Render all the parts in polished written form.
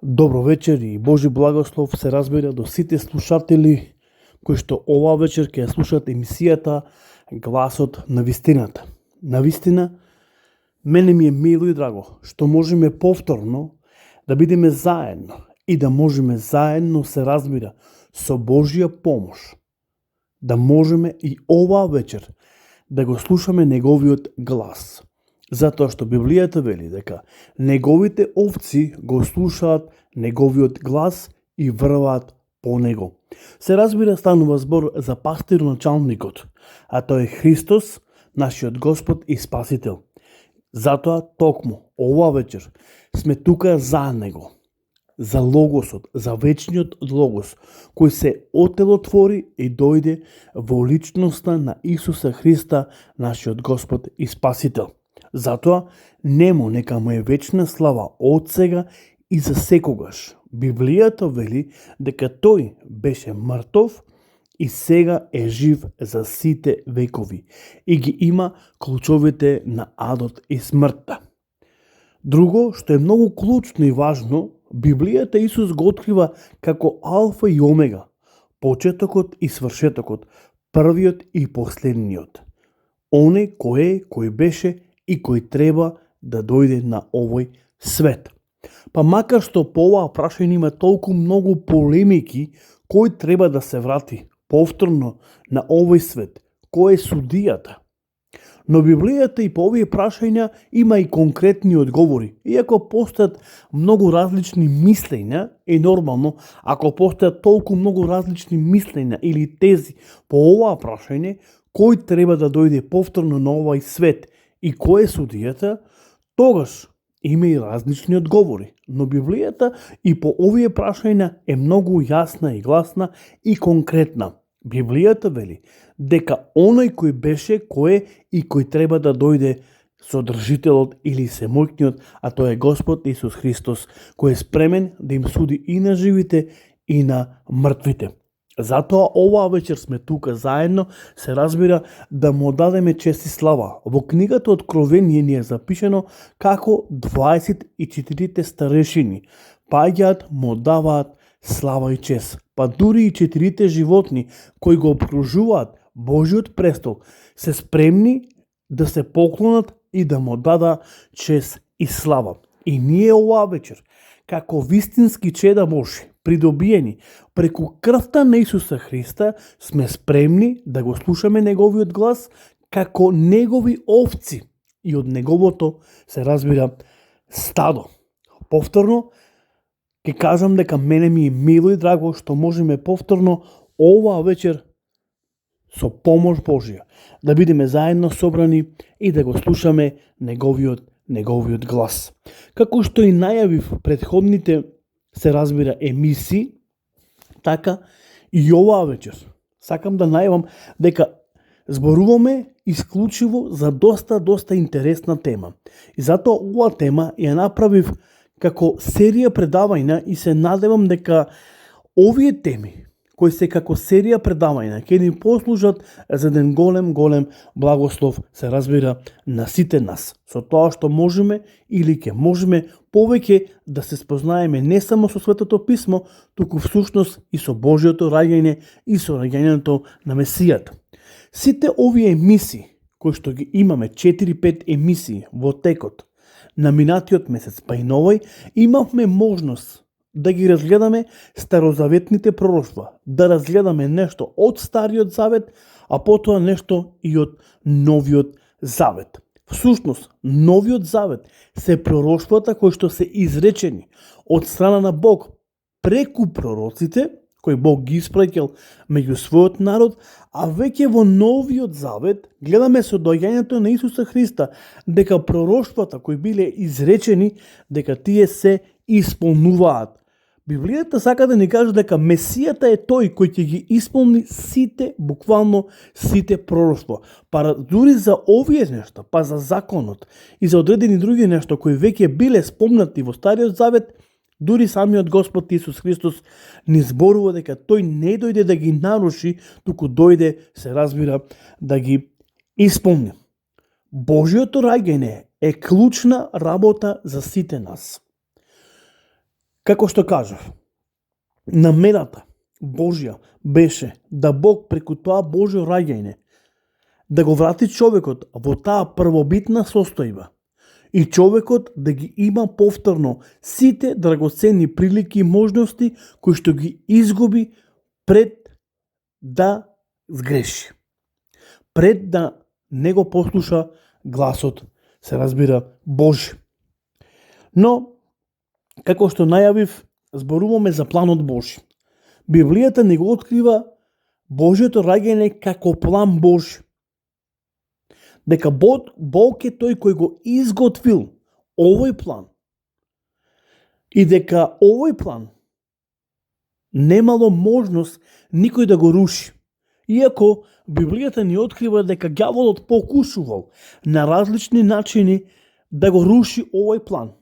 Добро вечер и Божи благослов се разбира до сите слушатели кои што оваа вечер ќе слушаат емисијата Гласот на вистината. Навистина, мене ми е мило и драго што можеме повторно да бидеме заедно и да можеме заедно се разбира со Божја помош да можеме и оваа вечер да го слушаме неговиот глас. Затоа што Библијата вели дека неговите овци го слушаат неговиот глас и врваат по него. Се разбира, станува збор за пастир-началникот, а тој е Христос, нашиот Господ и Спасител. Затоа токму оваа вечер сме тука за него, за Логосот, за вечниот Логос, кој се отелотвори и дојде во личноста на Исуса Христа, нашиот Господ и Спасител. Затоа нему нека му е вечна слава од сега и за секогаш. Библијата вели дека тој беше мртов и сега е жив за сите векови и ги има клучовите на адот и смртта. Друго што е многу клучно и важно, Библијата Исус го открива како Алфа и Омега, почетокот и свршетокот, првиот и последниот. Оне кој беше и кој треба да дојде на овој свет. Па макар што по оваа прашање има толку многу полемики, кој треба да се врати повторно на овој свет, кој е судијата. Но Библијата и по овие прашања има и конкретни одговори. Иако постојат многу различни мислења, е нормално, ако постојат толку многу различни мислења или тези по оваа прашање, кој треба да дојде повторно на овој свет и кој е судијата, тогаш има и различни одговори. Но Библијата и по овие прашања е многу јасна и гласна и конкретна. Библијата вели дека оној кој беше, кој е и кој треба да дојде содржителот или семојкниот, а тој е Господ Исус Христос, кој е спремен да им суди и на живите и на мртвите. Затоа оваа вечер сме тука заедно, се разбира, да му дадеме чест и слава. Во книгата Откровение ни е запишено како 24 старешини паѓаат, му даваат слава и чест. Па дури и 4 животни кои го окружуваат Божиот престол се спремни да се поклонат и да му дада чест и слава. И ние оваа вечер, како вистински чеда Божи, придобиени преку крвта на Исуса Христа, сме спремни да го слушаме неговиот глас како негови овци и од неговото, се разбира, стадо. Повторно, ќе кажам дека мене ми е мило и драго што можеме повторно оваа вечер со помош Божја да бидеме заедно собрани и да го слушаме неговиот глас. Како што и најавив претходните, се разбира, емисии, така и оваа вечер сакам да најавам дека зборуваме исклучиво за доста интересна тема. И затоа оваа тема ја направив како серија предавања и се надевам дека овие теми кои се како серија предавања ќе ни послужат за еден голем благослов, се разбира, на сите нас. Со тоа што можеме или ќе можеме повеќе да се спознаеме не само со Светото Писмо, туку всушност и со Божјото раѓање и со раѓањето на Месијата. Сите овие емисии, кои што ги имаме 4-5 емисии во текот на минатиот месец, па и новој, имавме можност да ги разгледаме старозаветните пророштва, да разгледаме нешто од Стариот Завет, а потоа нешто и од Новиот Завет. Всушност, Новиот Завет се пророштвата кои што се изречени од страна на Бог преку пророците, кои Бог ги испраќал меѓу својот народ, а веќе во Новиот Завет гледаме со доаѓањето на Исуса Христа дека пророштвата кои биле изречени, дека тие се исполнуваат. Библијата сака да ни каже дека Месијата е тој кој ќе ги исполни сите, буквално сите пророштва. Па дури за овие нешта, па за законот и за одредени други нешта кои веќе биле спомнати во Стариот Завет, дури самиот Господ Исус Христос ни зборува дека тој не дојде да ги наруши, туку дојде, се разбира, да ги исполни. Божјото раѓање е клучна работа за сите нас. Како што кажав, намената Божја беше да Бог преку тоа Божјо раѓање да го врати човекот во таа првобитна состојба и човекот да ги има повторно сите драгоценни прилики и можности кои што ги изгуби пред да сгреши. Пред да не го послуша гласот, се разбира, Божи. Но, како што најавив, зборуваме за планот Божи. Библијата не го открива Божјото раѓање како план Божи. Дека Бог е тој кој го изготвил овој план. И дека овој план немало можност никој да го руши. Иако Библијата ни открива дека ѓаволот покушувал на различни начини да го руши овој план.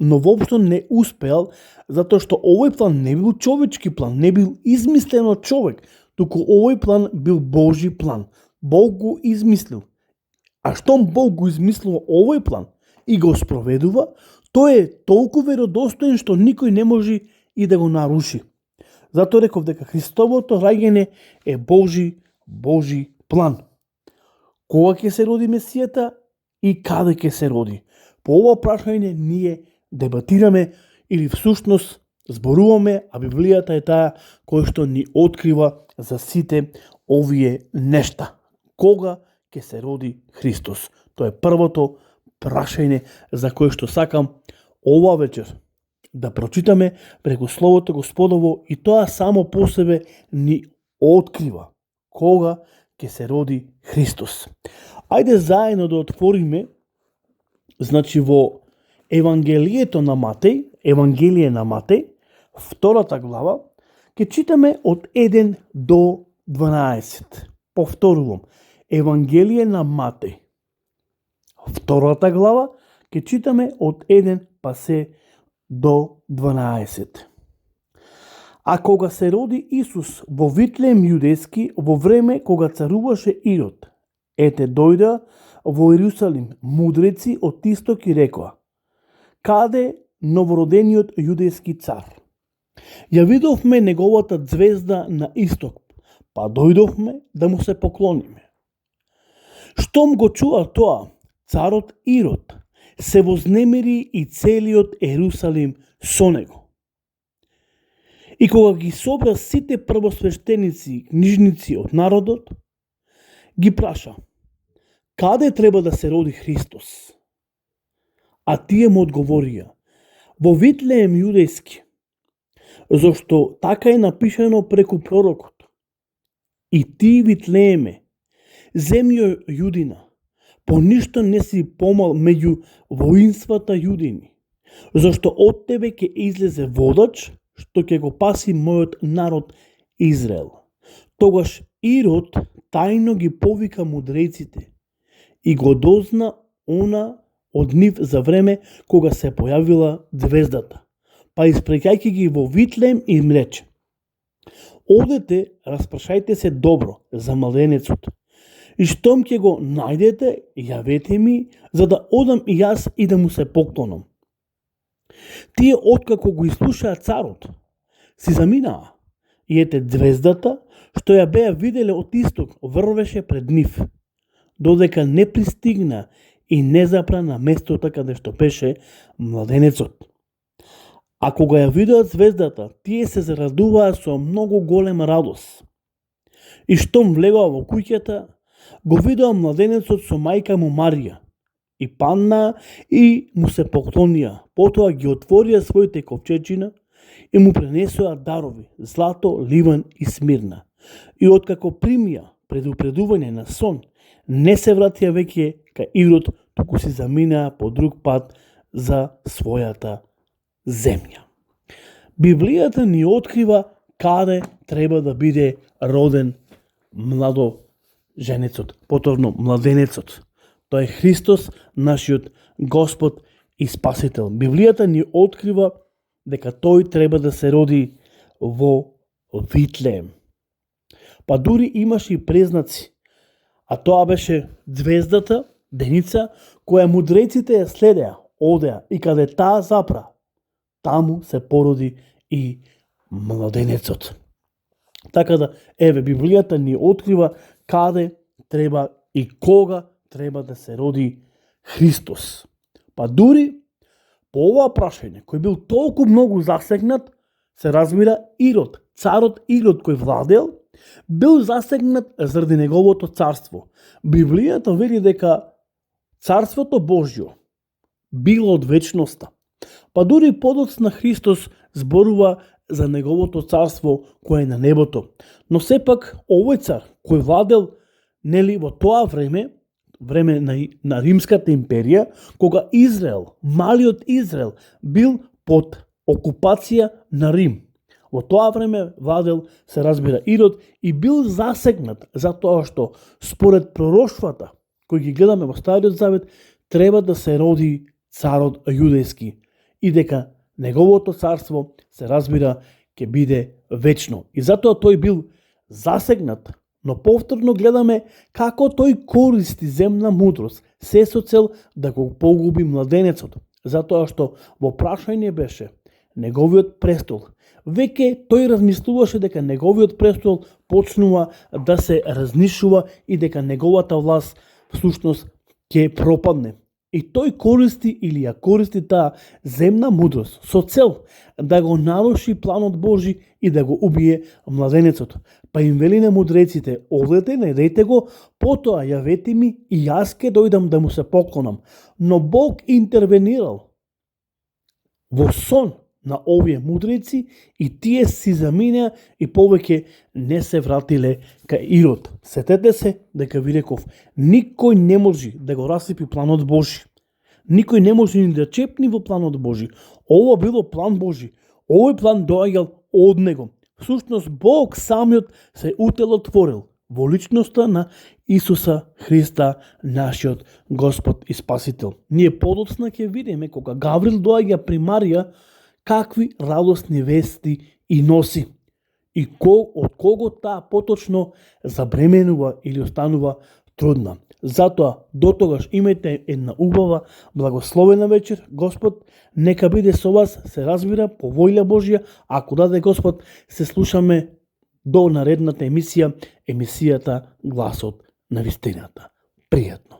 Но воопшто не успеал, затоа што овој план не бил човечки план, не бил измислен од човек, туку овој план бил Божи план. Бог го измислил. А штом Бог го измислил овој план и го спроведува, тој е толку веродостоен што никој не може и да го наруши. Затоа реков дека Христовото раѓање е Божи план. Кога ќе се роди Месијата и каде ќе се роди? По ова прашање ние дебатираме или всушност зборуваме, а Библијата е таа која што ни открива за сите овие нешта. Кога ќе се роди Христос? Тоа е првото прашање за кое што сакам ова вечер да прочитаме преку Словото Господово, и тоа само по себе ни открива кога ќе се роди Христос. Ајде заедно да отвориме, значи во Евангелие на Матеј, втората глава, ќе читаме од 1 до 12. Повторувам, Евангелие на Матеј, втората глава, ќе читаме од 1 па се до 12. А кога се роди Исус во Витлеем јудејски, во време кога царуваше Ирод, ете дојда во Иерусалим мудреци од исток и рекоа: каде новородениот јудејски цар? Ја видовме неговата звезда на исток, па дојдовме да му се поклониме. Штом го чуа тоа, царот Ирод се вознемири и целиот Ерусалим со него. И кога ги собра сите првосвештеници и книжници од народот, ги праша: каде треба да се роди Христос? А тие му одговорија: во Витлеем јудејски, зашто така е напишано преку пророкот: и ти, Витлееме, земјо Јудина, по ништо не си помал меѓу воинствата јудини, зашто од тебе ќе излезе водач, што ќе го паси мојот народ Израел. Тогаш Ирод тајно ги повика мудреците и го дозна она од нив за време кога се појавила звездата, па испреќајќи ги во Витлеем им рече: одете, распрашајте се добро за младенецот, и штом ќе го најдете, јавете ми, за да одам и јас и да му се поклонам. Тие откако го изслушаа царот, си заминаа, и ете звездата, што ја беа виделе од исток, врвеше пред нив, додека не пристигна и не запра на местото каде што беше младенецот. А кога ја видеа звездата, тие се зарадуваа со многу голема радост. И штом влегоа во куќата, го видеа младенецот со мајка му Марија, и паднаа и му се поклонија. Потоа ги отворија своите ковчеџина и му пренесоа дарови: злато, ливан и смирна. И откако примија предупредување на сон, не се вратија веќе кај Ирод, туку си заминаа по друг пат за својата земја. Библијата ни открива каде треба да биде роден младоженецот, повторно младенецот. Тоа е Христос, нашиот Господ и Спасител. Библијата ни открива дека тој треба да се роди во Витлеем. Па дури имаше и презнаци, а тоа беше звездата, деница, која мудреците ја следеа, одеа, и каде таа запра, таму се породи и младенецот. Така да, еве, Библијата ни открива каде треба и кога треба да се роди Христос. Па дури по ова прашање, кој бил толку многу засегнат, се разбира Ирод, царот Ирод кој владел, бил засегнат заради неговото царство. Библијата вели дека царството Божјо било од вечноста. Па дури подоцна Христос зборува за неговото царство кое е на небото. Но сепак овој цар кој владел нели во тоа време на Римската империја, кога Израел, малиот Израел, бил под окупација на Рим. Во тоа време владел, се разбира, Ирод и бил засегнат затоа што според пророштвата кои ги гледаме во Стариот Завет треба да се роди царот јудејски и дека неговото царство, се разбира, ќе биде вечно. И затоа тој бил засегнат, но повторно гледаме како тој користи земна мудрост, се со цел да го погуби младенецот, затоа што во прашање беше неговиот престол. Веќе тој размислуваше дека неговиот престол почнува да се разнишува и дека неговата власт всушност ќе пропадне. И тој користи или ја користи таа земна мудрост со цел да го наруши планот Божи и да го убие младенецот. Па им вели на мудреците: одете, најдете го, потоа јавете ми и јас ке дојдам да му се поклонам. Но Бог интервенирал во сон на овие мудреци и тие си заминеа и повеќе не се вратиле кај Ирод. Сетете се дека ви реков, никој не може да го расипи планот Божи. Никој не може ни да чепни во планот Божи. Ова било план Божи. Овој план доаѓал од него. Всушност Бог самиот се утелотворил во личноста на Исуса Христа, нашиот Господ и Спасител. Ние подоцна ќе видиме кога Гаврил доаѓа при Марија, какви радосни вести и носи. И од кого таа поточно забременува или останува трудна. Затоа, дотогаш имајте една убава, благословена вечер. Господ нека биде со вас, се разбира, по воља Божја. Ако даде Господ, се слушаме до наредната емисијата Гласот на вистината. Пријатно.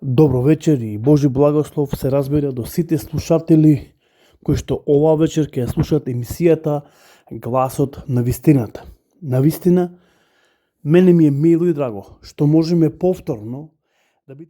Добро вечер и Божи благослов се разбира до сите слушатели кои што оваа вечер ќе слушаат емисијата Гласот на вистината. Навистина, мене ми е мило и драго што можеме повторно да бидеме